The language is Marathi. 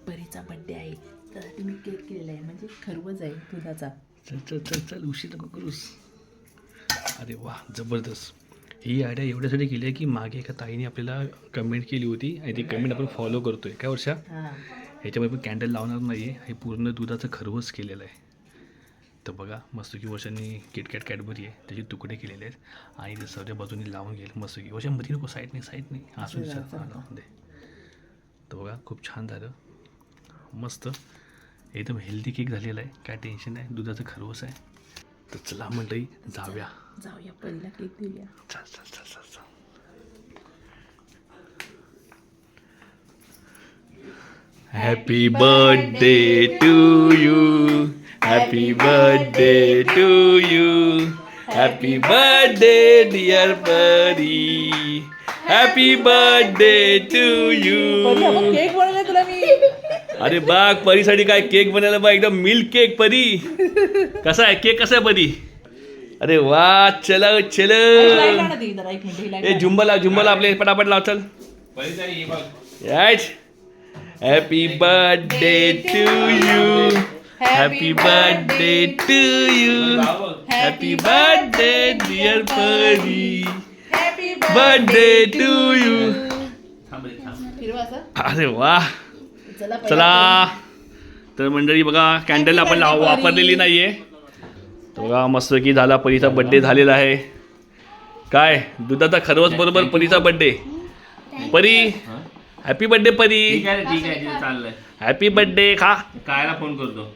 परीचा बड्डे आहे तर मी केक केलेला आहे म्हणजे खरवज आहे दुधाचा. चल चल चल चल उशीर नको करूस. अरे वा जबरदस्त. ही आयडिया एवढ्यासाठी केली आहे की मागे एका ताईने आपल्याला कमेंट केली होती आणि ती कमेंट आपण फॉलो करतोय काय वर्षा. ह्याच्यामध्ये पण कॅन्डल लावणार नाही आहे. हे पूर्ण दुधाचं खरवस केलेलं आहे. तर बघा मस्त की वर्षांनी किटकॅट कॅडबरी आहे त्याचे तुकडे केलेले आहेत आणि ते सगळ्या बाजूने लावून घेईल मस्त की वर्षा मध्ये नको साईडने असू दे. तर बघा खूप छान झालं मस्त एकदम हेल्दी केक झालेला आहे. काय टेन्शन नाही दुधाचं खरवस आहे. तर चला मंडळी जाऊया पहिला केक देऊया. चल चल चल चल चल. Happy birthday to you. Happy birthday to you. Happy birthday dear Pari. Happy birthday to you. Cake बनवलाय तुला मी. अरे बाग परीसाठी काय केक बनवला बा एकदम मिल्क केक परी. कसा आहे केक कसा आहे परी. अरे वा चलो चलो. ए झुंबला आपले पटापट लाव चल. Happy birthday to you. Happy birthday to you. Happy birthday dear Pari. Birthday to you. अरे वा चला. तर मंडळी बघा कॅन्डल आपण वापरलेली नाहीये. बघा मस्त की झाला परीचा बर्थडे झालेला आहे. काय दुधाचा खरवस बरोबर परीचा बर्थडे. परी हॅपी बर्थडे परी. ठीक आहे चाललंय. हॅपी बर्थडे खा. कायला फोन करतो.